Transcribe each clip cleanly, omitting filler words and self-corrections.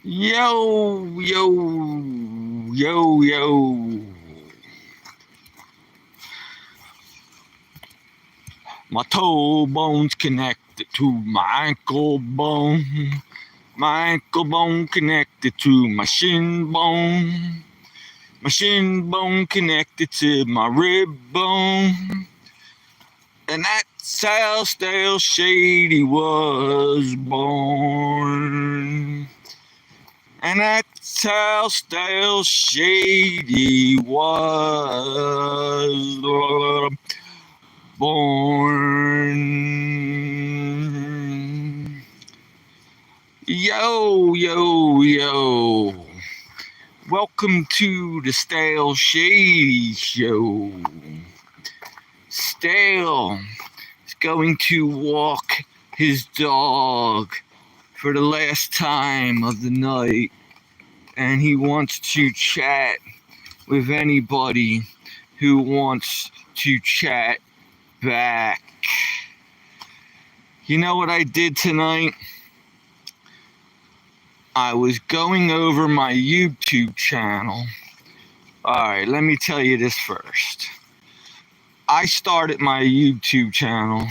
Yo, yo, yo, yo. My toe bone's connected to my ankle bone. My ankle bone connected to my shin bone. My shin bone connected to my rib bone. And that's how Stale Shady was born. And that's how Stale Shady was born. Yo, yo, yo. Welcome to the Stale Shady Show. Stale is going to walk his dog for the last time of the night, and he wants to chat with anybody who wants to chat back. You know what I did tonight? I was going over my YouTube channel. Alright, let me tell you this first. I started my YouTube channel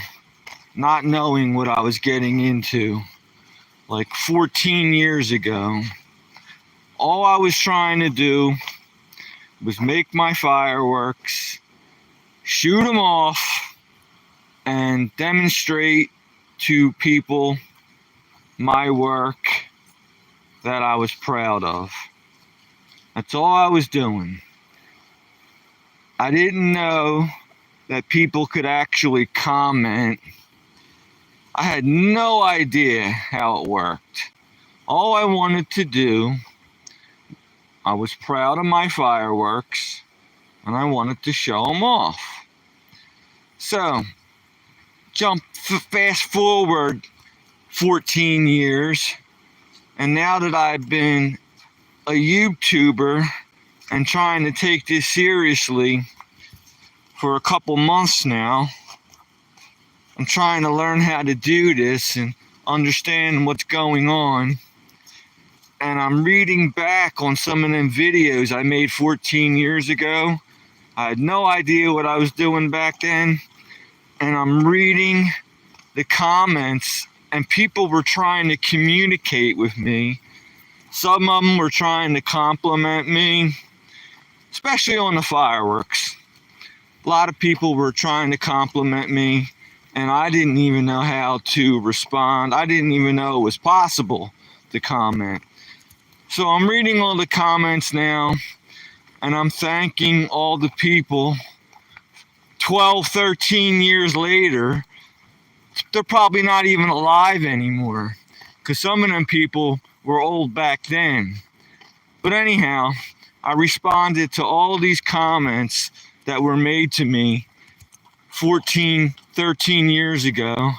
not knowing what I was getting into. Like 14 years ago, all I was trying to do was make my fireworks, shoot them off, and demonstrate to people my work that I was proud of. That's all I was doing. I didn't know that people could actually comment. I had no idea how it worked. All I wanted to do, I was proud of my fireworks, and I wanted to show them off. So, fast forward 14 years, and now that I've been a YouTuber and trying to take this seriously for a couple months now, I'm trying to learn how to do this and understand what's going on. And I'm reading back on some of them videos I made 14 years ago. I had no idea what I was doing back then. And I'm reading the comments, and people were trying to communicate with me. Some of them were trying to compliment me, especially on the fireworks. A lot of people were trying to compliment me, and I didn't even know how to respond. I didn't even know it was possible to comment. So I'm reading all the comments now, and I'm thanking all the people. 12, 13 years later, they're probably not even alive anymore, because some of them people were old back then. But anyhow, I responded to all these comments that were made to me 14, 13 years ago,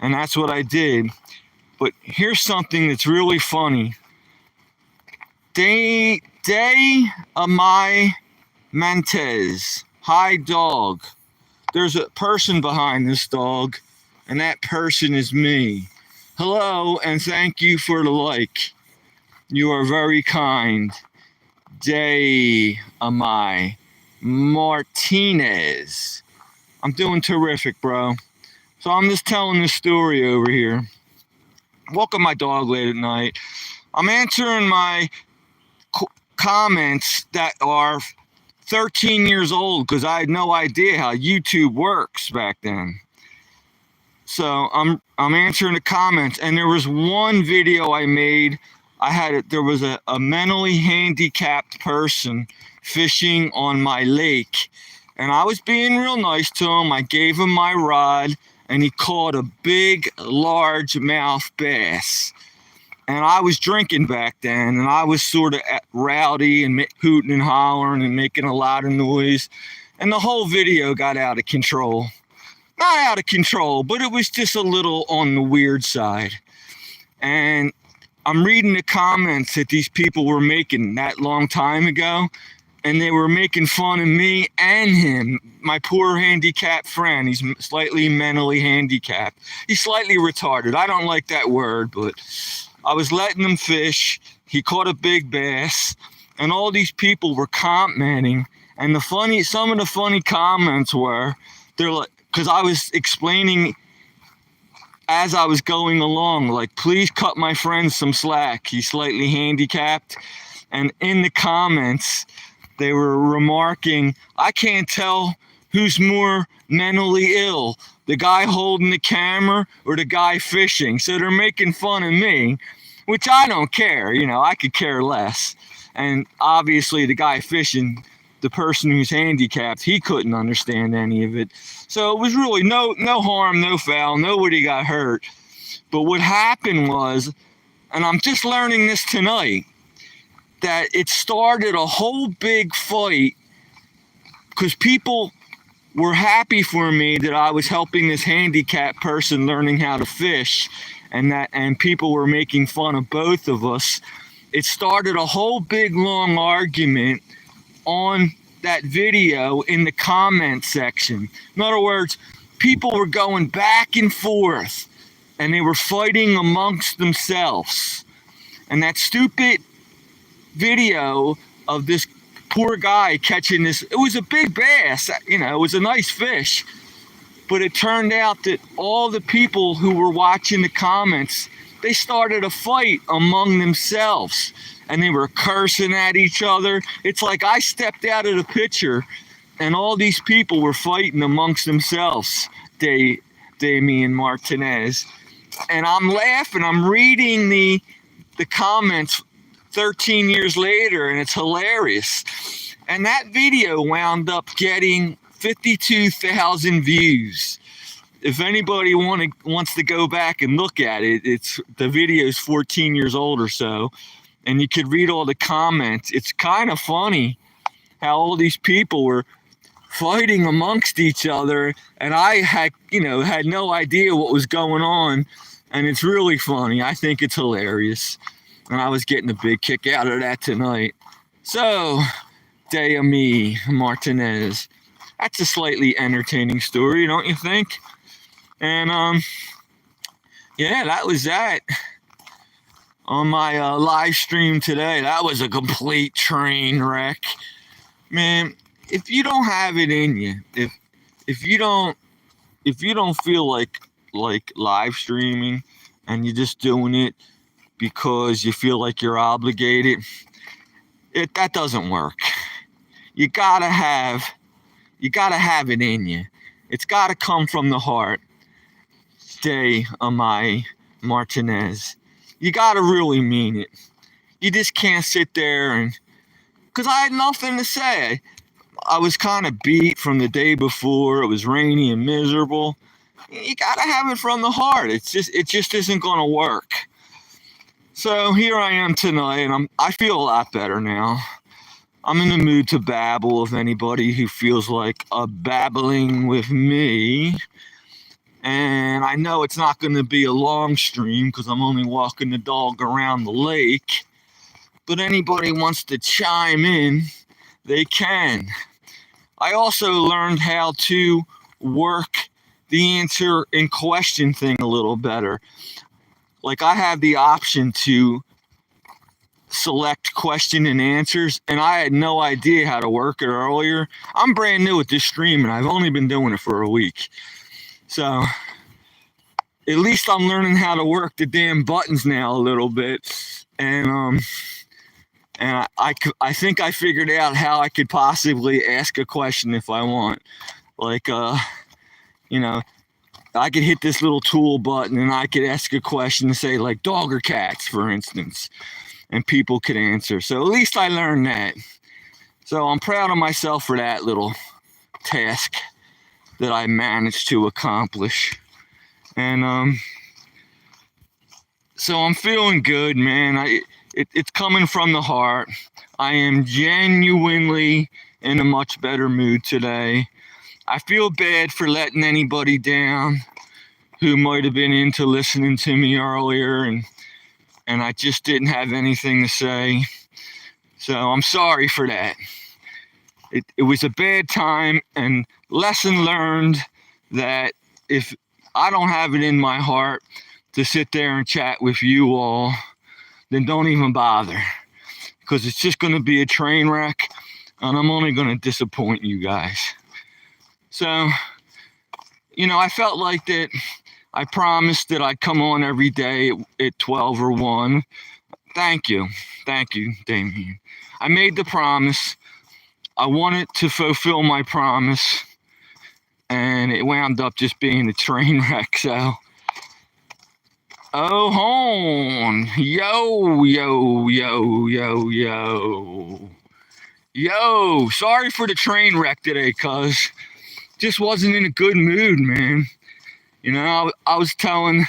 and that's what I did. But here's something that's really funny. Day Amai Mentes. Hi, dog. There's a person behind this dog, and that person is me. Hello, and thank you for the like. You are very kind. Day Amai Martinez. I'm doing terrific, bro. So I'm just telling this story over here. Walking my dog late at night. I'm answering my comments that are 13 years old, because I had no idea how YouTube works back then. So I'm answering the comments, and there was one video I made. There was a mentally handicapped person fishing on my lake, and I was being real nice to him. I gave him my rod, and he caught a big largemouth bass. And I was drinking back then, and I was sort of rowdy and hooting and hollering and making a lot of noise. And the whole video got out of control. Not out of control, but it was just a little on the weird side. And I'm reading the comments that these people were making that long time ago, and they were making fun of me and him, my poor handicapped friend. He's slightly mentally handicapped. He's slightly retarded. I don't like that word, but I was letting him fish. he caught a big bass, and all these people were commenting. And some of the funny comments were, they're like, because I was explaining as I was going along, like, please cut my friend some slack. He's slightly handicapped. And in the comments, they were remarking, I can't tell who's more mentally ill, the guy holding the camera or the guy fishing. So they're making fun of me, which I don't care. I could care less. And obviously the guy fishing, the person who's handicapped, he couldn't understand any of it. So it was really no harm, no foul, nobody got hurt. But what happened was, and I'm just learning this tonight, that it started a whole big fight because people were happy for me that I was helping this handicapped person learning how to fish, and people were making fun of both of us. It started a whole big long argument on that video in the comment section. In other words, people were going back and forth and they were fighting amongst themselves. And that stupid video of this poor guy catching this, it was a big bass, it was a nice fish, but it turned out that all the people who were watching the comments, they started a fight among themselves and they were cursing at each other. It's like I stepped out of the picture and all these people were fighting amongst themselves, Damian Martinez. And I'm laughing, I'm reading the comments 13 years later, and it's hilarious. And that video wound up getting 52,000 views. If anybody wants to go back and look at it, the video's 14 years old or so, and you could read all the comments. It's kind of funny how all these people were fighting amongst each other, and I had no idea what was going on, and it's really funny. I think it's hilarious. And I was getting a big kick out of that tonight. So, Damian Martinez. That's a slightly entertaining story, don't you think? And, yeah, that was that. On my live stream today, that was a complete train wreck. Man, if you don't have it in you, if you don't feel like live streaming and you're just doing it because you feel like you're obligated, that doesn't work. You gotta have it in you. It's gotta come from the heart. Damian Martinez. You gotta really mean it. You just can't sit there and, because I had nothing to say. I was kind of beat from the day before. It was rainy and miserable. You gotta have it from the heart. It just isn't gonna work. So here I am tonight, and I feel a lot better now. I'm in the mood to babble if anybody who feels like babbling with me. And I know it's not going to be a long stream because I'm only walking the dog around the lake. But anybody wants to chime in, they can. I also learned how to work the answer and question thing a little better. Like, I have the option to select question and answers, and I had no idea how to work it earlier. I'm brand new at this stream, and I've only been doing it for a week. So at least I'm learning how to work the damn buttons now a little bit. And I think I figured out how I could possibly ask a question if I want. Like, I could hit this little tool button and I could ask a question, say like dog or cats, for instance, and people could answer. So at least I learned that. So I'm proud of myself for that little task that I managed to accomplish. And so I'm feeling good, man. It's coming from the heart. I am genuinely in a much better mood today. I feel bad for letting anybody down who might have been into listening to me earlier, and I just didn't have anything to say. So I'm sorry for that. It was a bad time, and lesson learned that if I don't have it in my heart to sit there and chat with you all, then don't even bother, because it's just going to be a train wreck, and I'm only going to disappoint you guys. So, I felt like that I promised that I'd come on every day at 12 or 1. Thank you, Damien. I made the promise. I wanted to fulfill my promise, and it wound up just being a train wreck. So, oh, hon, yo. Sorry for the train wreck today, cuz just wasn't in a good mood, man. I was telling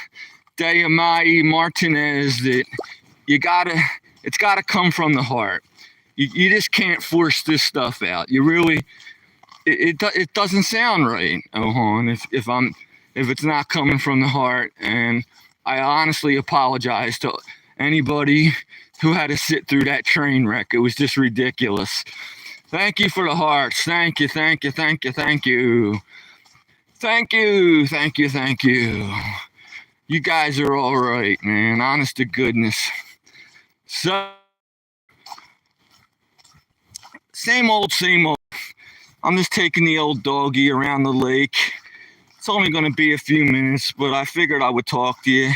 Dayamai Martinez that it's gotta come from the heart. You just can't force this stuff out. You really, it doesn't sound right, Ohan, if it's not coming from the heart. And I honestly apologize to anybody who had to sit through that train wreck. It was just ridiculous. Thank you for the hearts. Thank you. You guys are all right, man. Honest to goodness. So, same old. I'm just taking the old doggy around the lake. It's only going to be a few minutes, but I figured I would talk to you.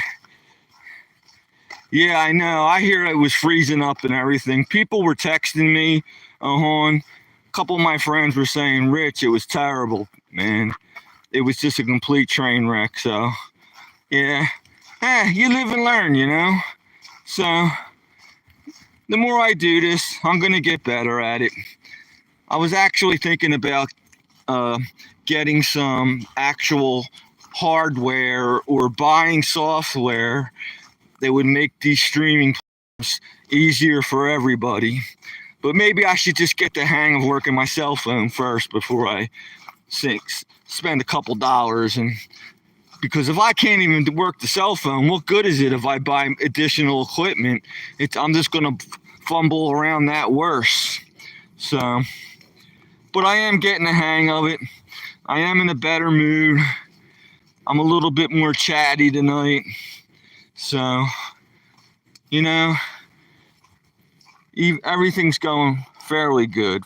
Yeah, I know. I hear it was freezing up and everything. People were texting me. A couple of my friends were saying, Rich, it was terrible, man. It was just a complete train wreck. So, yeah. You live and learn, So, the more I do this, I'm going to get better at it. I was actually thinking about getting some actual hardware or buying software that would make these streaming easier for everybody. But maybe I should just get the hang of working my cell phone first before I spend a couple dollars. And because if I can't even work the cell phone, what good is it if I buy additional equipment? I'm just going to fumble around that worse. So, but I am getting the hang of it. I am in a better mood. I'm a little bit more chatty tonight. So, everything's going fairly good.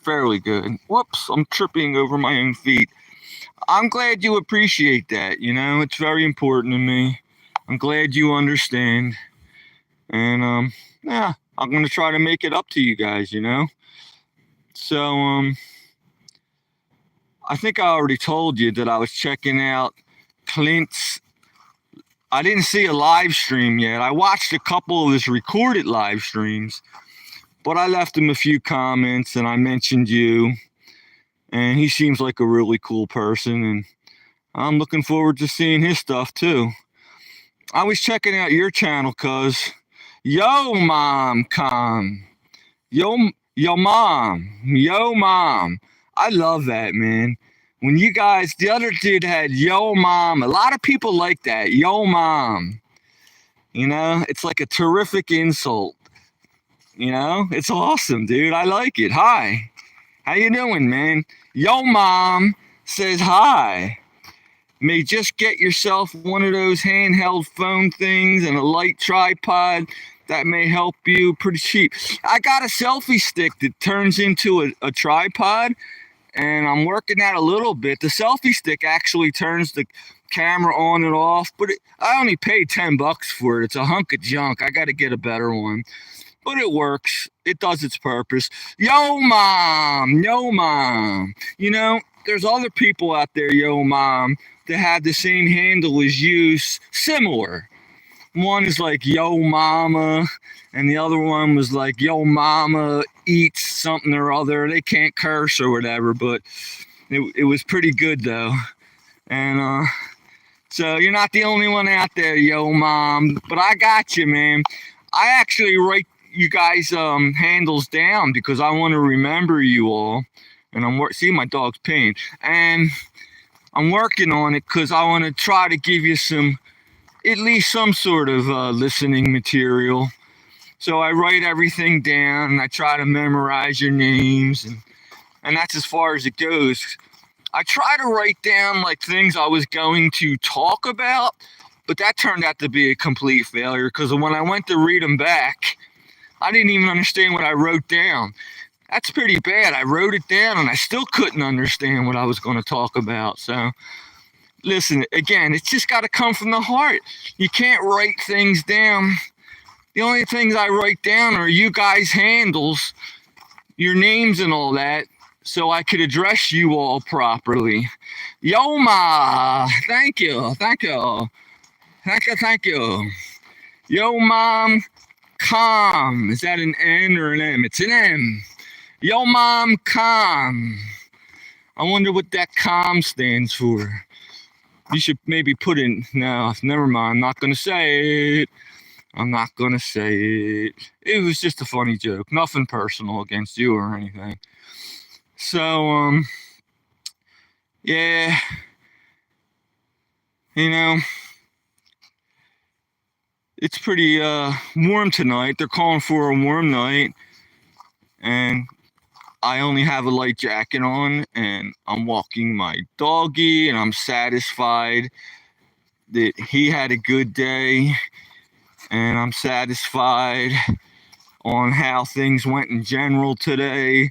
Whoops, I'm tripping over my own feet. I'm glad you appreciate that, it's very important to me. I'm glad you understand. And, I'm going to try to make it up to you guys, So, I think I already told you that I was checking out Clint's. I didn't see a live stream yet. I watched a couple of his recorded live streams, but I left him a few comments and I mentioned you. And he seems like a really cool person, and I'm looking forward to seeing his stuff too. I was checking out your channel, cuz yo mom. I love that, man. When you guys, the other dude had yo mom. A lot of people like that, yo mom. It's like a terrific insult. It's awesome, dude. I like it. Hi. How you doing, man? Yo mom says hi. May just get yourself one of those handheld phone things and a light tripod. That may help you pretty cheap. I got a selfie stick that turns into a tripod, and I'm working that a little bit. The selfie stick actually turns the camera on and off, but I only paid $10 for it. It's a hunk of junk. I got to get a better one. But it works. It does its purpose. Yo, mom. There's other people out there, yo, mom, that have the same handle as you, similar. One is like yo mama, and the other one was like yo mama eats something or other. They can't curse or whatever, but it was pretty good though. And so you're not the only one out there, yo mom, but I got you, man. I actually write you guys handles down because I want to remember you all. And see my dog's peeing, and I'm working on it because I want to try to give you at least some sort of listening material. So I write everything down and I try to memorize your names, and that's as far as it goes. I try to write down like things I was going to talk about, but that turned out to be a complete failure because when I went to read them back, I didn't even understand what I wrote down. That's pretty bad. I wrote it down and I still couldn't understand what I was going to talk about. So, listen, again, it's just got to come from the heart. You can't write things down. The only things I write down are you guys' handles, your names and all that, so I could address you all properly. Yo, thank you, thank you. Yo, mom, calm. Is that an N or an M? It's an M. Yo, mom, calm. I wonder what that calm stands for. You should maybe put in. No, never mind. I'm not gonna say it. I'm not gonna say it. It was just a funny joke. Nothing personal against you or anything. So, yeah, you know, it's pretty warm tonight. They're calling for a warm night, and I only have a light jacket on, and I'm walking my doggy, and I'm satisfied that he had a good day, and I'm satisfied on how things went in general today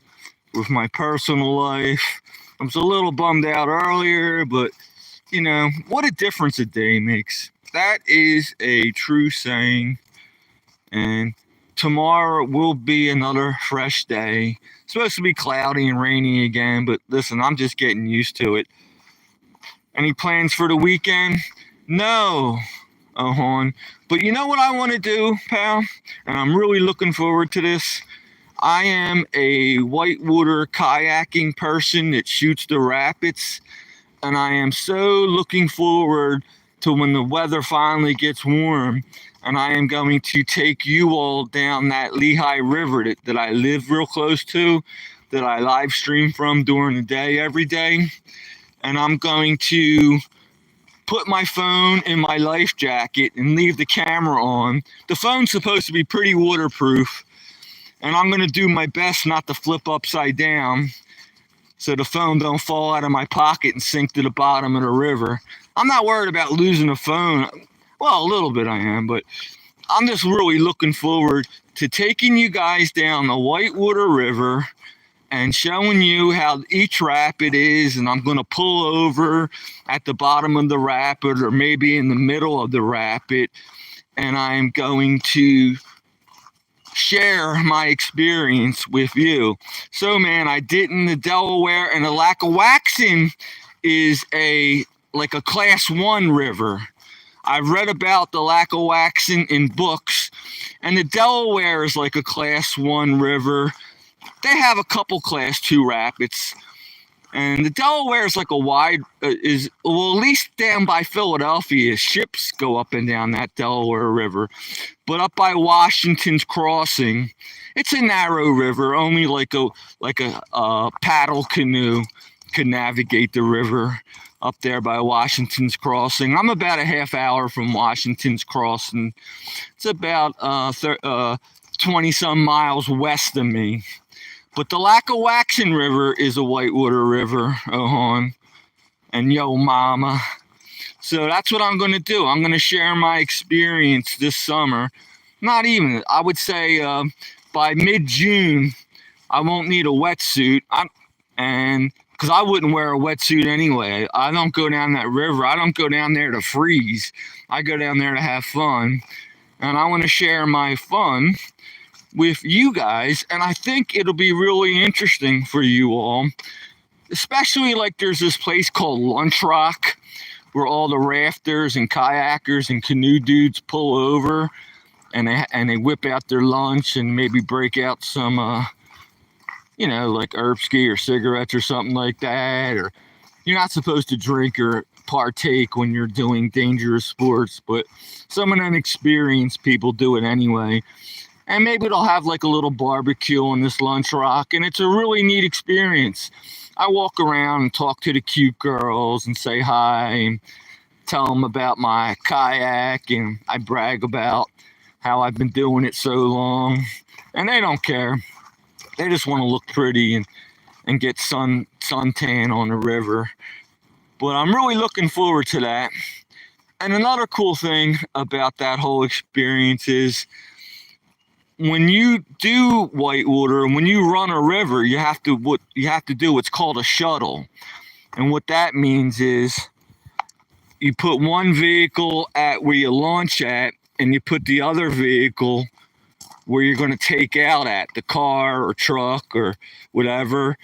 with my personal life. I was a little bummed out earlier, but you know, what a difference a day makes. That is a true saying. And tomorrow will be another fresh day. It's supposed to be cloudy and rainy again, but listen, I'm just getting used to it. Any plans for the weekend? No, Ohon. But you know what I want to do, pal? And I'm really looking forward to this. I am a whitewater kayaking person that shoots the rapids, and I am so looking forward to when the weather finally gets warm, and I am going to take you all down that Lehigh River that I live real close to, that I live stream from during the day every day, and I'm going to put my phone in my life jacket and leave the camera on. The phone's supposed to be pretty waterproof, and I'm going to do my best not to flip upside down so the phone don't fall out of my pocket and sink to the bottom of the river. I'm not worried about losing a phone. Well, a little bit I am, but I'm just really looking forward to taking you guys down the Whitewater River and showing you how each rapid is, and I'm going to pull over at the bottom of the rapid or maybe in the middle of the rapid, and I'm going to share my experience with you. So, man, I did in the Delaware, and the Lackawaxen is like a class 1 river. I've read about the Lackawaxen in books, and the Delaware is like a class 1 river. They have a couple class 2 rapids, and the Delaware is like a wide, at least down by Philadelphia, ships go up and down that Delaware River. But up by Washington's Crossing, it's a narrow river. Only like a paddle canoe can navigate the river up there by Washington's Crossing. I'm about a half hour from Washington's Crossing. It's about 20 some miles west of me. But the Lackawaxen River is a whitewater river, Ohon, and yo mama. So that's what I'm going to do. I'm going to share my experience this summer. Not even, I would say by mid-June, I won't need a wetsuit. And because I wouldn't wear a wetsuit anyway. I don't go down that river. I don't go down there to freeze. I go down there to have fun. And I want to share my fun with you guys, and I think it'll be really interesting for you all, especially like there's this place called Lunch Rock where all the rafters and kayakers and canoe dudes pull over and they whip out their lunch and maybe break out some like herb ski or cigarettes or something like that. Or you're not supposed to drink or partake when you're doing dangerous sports, but some of them experienced people do it anyway. And maybe they'll have like a little barbecue on this Lunch Rock, and it's a really neat experience. I walk around and talk to the cute girls and say hi and tell them about my kayak, and I brag about how I've been doing it so long. And they don't care. They just want to look pretty and get suntan on the river. But I'm really looking forward to that. And another cool thing about that whole experience is when you do whitewater and when you run a river, you have to do what's called a shuttle. And what that means is you put one vehicle at where you launch at, and you put the other vehicle where you're going to take out at, the car or truck or whatever.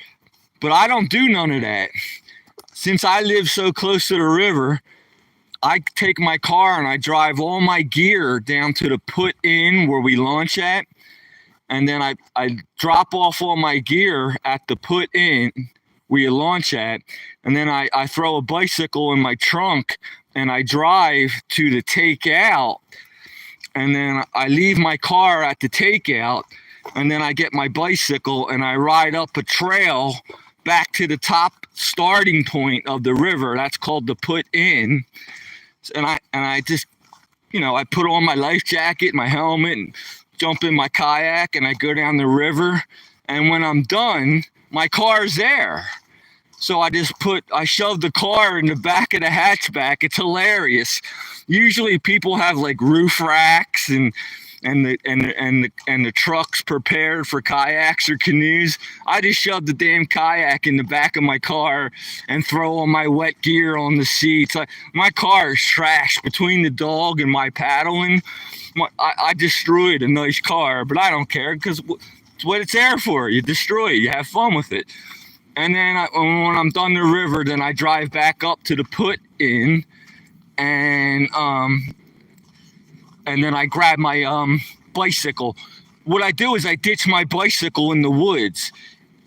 But I don't do none of that. Since I live so close to the river, I take my car and I drive all my gear down to the put in where we launch at. And then I drop off all my gear at the put in where you launch at. And then I throw a bicycle in my trunk and I drive to the takeout. And then I leave my car at the takeout. And then I get my bicycle and I ride up a trail back to the top starting point of the river. That's called the put in. And I just, I put on my life jacket, my helmet, and jump in my kayak, and I go down the river. And when I'm done, my car's there. So I shove the car in the back of the hatchback. It's hilarious. Usually people have like roof racks and the trucks prepared for kayaks or canoes. I just shove the damn kayak in the back of my car and throw all my wet gear on the seats. My car is trashed between the dog and my paddling. I destroyed a nice car, but I don't care because it's what it's there for. You destroy it. You have fun with it. And then when I'm done the river, then I drive back up to the put in, and then I grab my bicycle. What I do is I ditch my bicycle in the woods.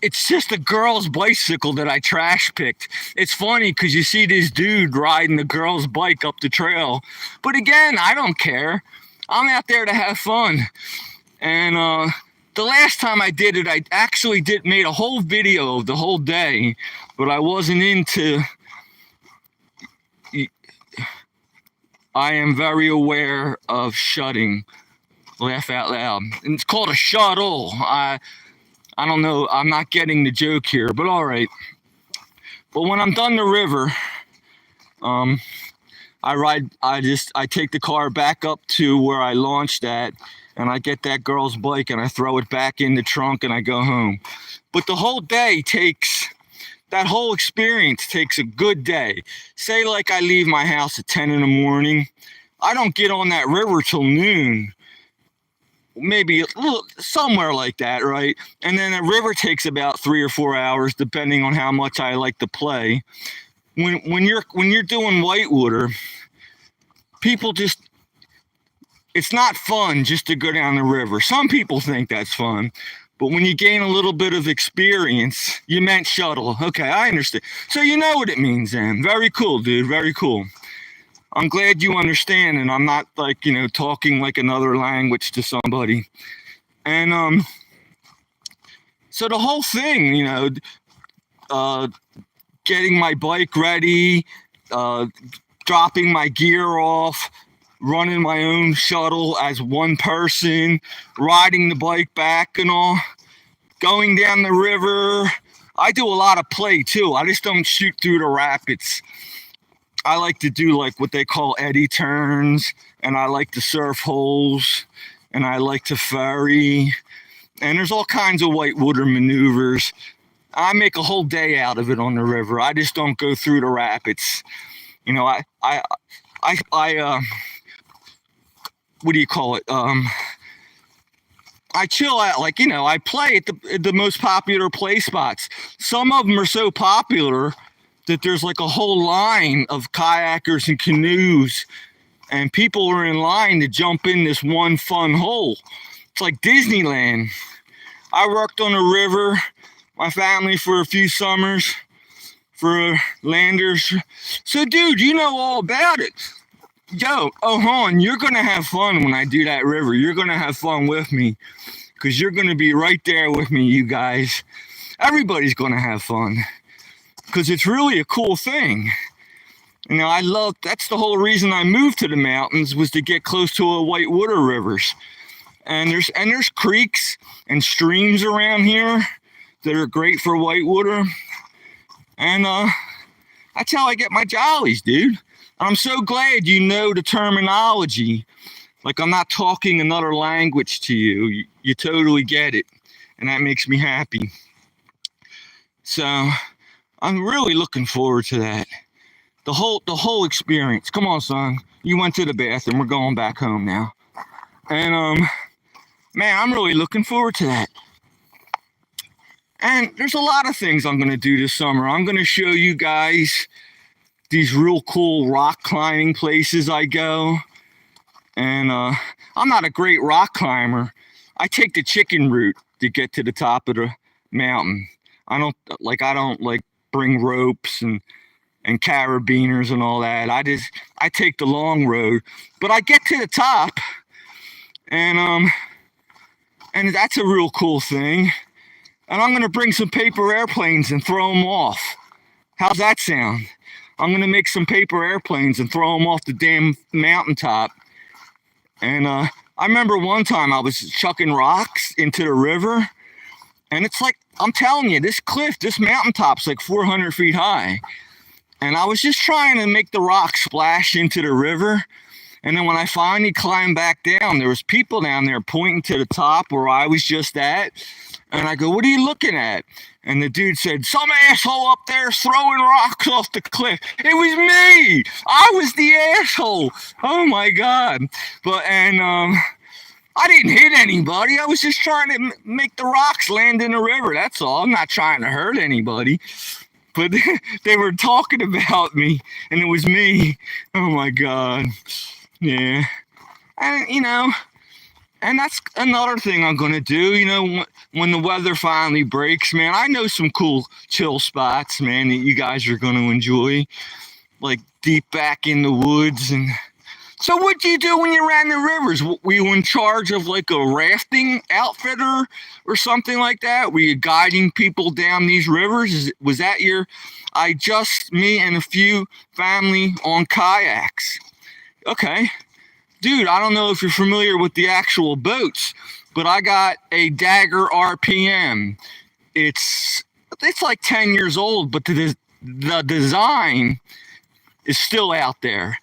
It's just a girl's bicycle that I trash picked. It's funny because you see this dude riding the girl's bike up the trail. But again, I don't care. I'm out there to have fun. And the last time I did it, I actually made a whole video of the whole day, but I wasn't into. I am very aware of shutting. Laugh out loud. And it's called a shuttle. I don't know. I'm not getting the joke here, but all right. But when I'm done the river, I take the car back up to where I launched at, and I get that girl's bike and I throw it back in the trunk and I go home. But the whole day that whole experience takes a good day. Say like I leave my house at 10 in the morning. I don't get on that river till noon. Maybe a little, somewhere like that, right? And then the river takes about 3 or 4 hours, depending on how much I like to play. When you're doing whitewater, people just, it's not fun just to go down the river. Some people think that's fun, but when you gain a little bit of experience, you meant shuttle. Okay, I understand. So you know what it means then. Very cool, dude. Very cool. I'm glad you understand, and I'm not like, talking like another language to somebody. And so the whole thing, getting my bike ready, dropping my gear off, running my own shuttle as one person, riding the bike back and all, going down the river. I do a lot of play too. I just don't shoot through the rapids. I like to do like what they call eddy turns, and I like to surf holes, and I like to ferry, and there's all kinds of whitewater maneuvers. I make a whole day out of it on the river. I just don't go through the rapids. What do you call it? I chill out, I play at the most popular play spots. Some of them are so popular that there's like a whole line of kayakers and canoes, and people are in line to jump in this one fun hole. It's like Disneyland. I worked on a river, my family, for a few summers for landers. So, dude, you know all about it. Yo, Han, you're going to have fun when I do that river. You're going to have fun with me because you're going to be right there with me, you guys. Everybody's going to have fun because it's really a cool thing. That's the whole reason I moved to the mountains, was to get close to a whitewater rivers. And there's creeks and streams around here that are great for whitewater. And that's how I get my jollies, dude. I'm so glad you know the terminology. Like I'm not talking another language to you. You totally get it. And that makes me happy. So I'm really looking forward to that. The whole experience. Come on, son. You went to the bathroom. We're going back home now. And man, I'm really looking forward to that. And there's a lot of things I'm gonna do this summer. I'm gonna show you guys these real cool rock climbing places I go. And I'm not a great rock climber. I take the chicken route to get to the top of the mountain. I don't like bring ropes and carabiners and all that. I take the long road. But I get to the top, and that's a real cool thing. And I'm gonna bring some paper airplanes and throw them off. How's that sound? I'm gonna make some paper airplanes and throw them off the damn mountaintop. And I remember one time I was chucking rocks into the river, and it's like, I'm telling you, this mountaintop's like 400 feet high. And I was just trying to make the rocks splash into the river. And then when I finally climbed back down, there was people down there pointing to the top where I was just at. And I go, what are you looking at? And the dude said, some asshole up there throwing rocks off the cliff. It was me. I was the asshole. Oh my God. I didn't hit anybody. I was just trying to make the rocks land in the river. That's all. I'm not trying to hurt anybody. But they were talking about me, and it was me. Oh my God. Yeah. And, and that's another thing I'm going to do, when the weather finally breaks, man. I know some cool chill spots, man, that you guys are going to enjoy, like deep back in the woods. And so what do you do when you ran the rivers? Were you in charge of like a rafting outfitter or something like that? Were you guiding people down these rivers? Was that me and a few family on kayaks? Okay. Dude, I don't know if you're familiar with the actual boats, but I got a Dagger RPM. It's like 10 years old, but the design is still out there.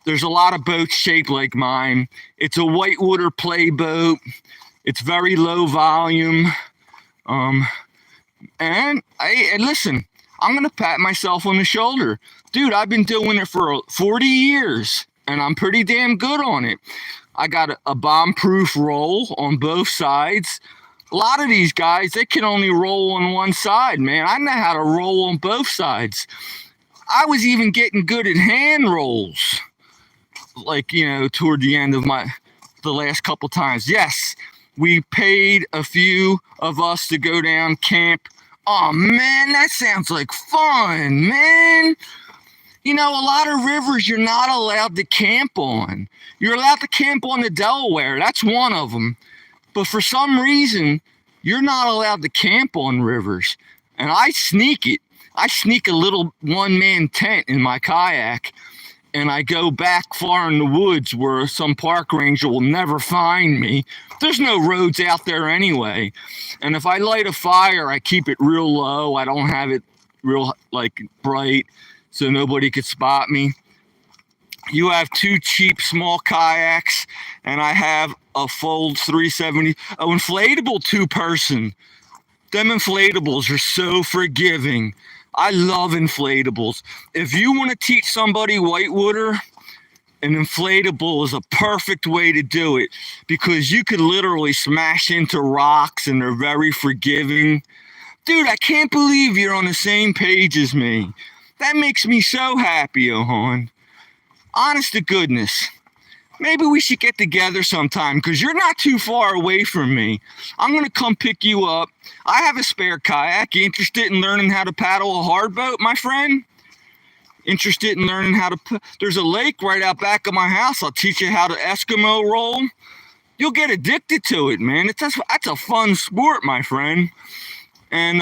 There's a lot of boats shaped like mine. It's a whitewater play boat. It's very low volume. And listen, I'm going to pat myself on the shoulder. Dude, I've been doing it for 40 years. And I'm pretty damn good on it. I got a bomb-proof roll on both sides. A lot of these guys, they can only roll on one side, man. I know how to roll on both sides. I was even getting good at hand rolls, like, toward the end of the last couple times. Yes, we paid a few of us to go down camp. Oh, man, that sounds like fun, man. A lot of rivers you're not allowed to camp on. You're allowed to camp on the Delaware. That's one of them. But for some reason, you're not allowed to camp on rivers. And I sneak it. I sneak a little one-man tent in my kayak, and I go back far in the woods where some park ranger will never find me. There's no roads out there anyway. And if I light a fire, I keep it real low. I don't have it real, bright, so nobody could spot me. You have two cheap small kayaks, and I have a Fold 370, an inflatable two-person. Them inflatables are so forgiving. I love inflatables. If you want to teach somebody whitewater, an inflatable is a perfect way to do it, because you could literally smash into rocks, and they're very forgiving. Dude, I can't believe you're on the same page as me. That makes me so happy, Ohan. Honest to goodness. Maybe we should get together sometime, because you're not too far away from me. I'm going to come pick you up. I have a spare kayak. You interested in learning how to paddle a hard boat, my friend? Interested in learning how to... There's a lake right out back of my house. I'll teach you how to Eskimo roll. You'll get addicted to it, man. That's a fun sport, my friend. And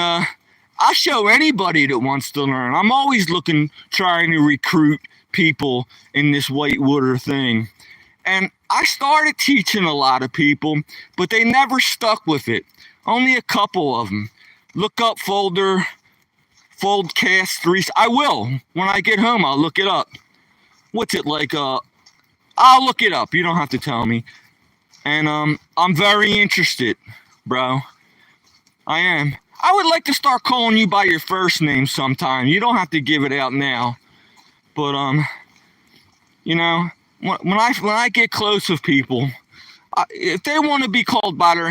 I'll show anybody that wants to learn. I'm always trying to recruit people in this whitewater thing. And I started teaching a lot of people, but they never stuck with it. Only a couple of them. Look up Foldcast 3. I will. When I get home, I'll look it up. What's it like? I I'll look it up. You don't have to tell me. And I'm very interested, bro. I am. I would like to start calling you by your first name sometime. You don't have to give it out now. But you know, when I get close with people, if they want to be called by their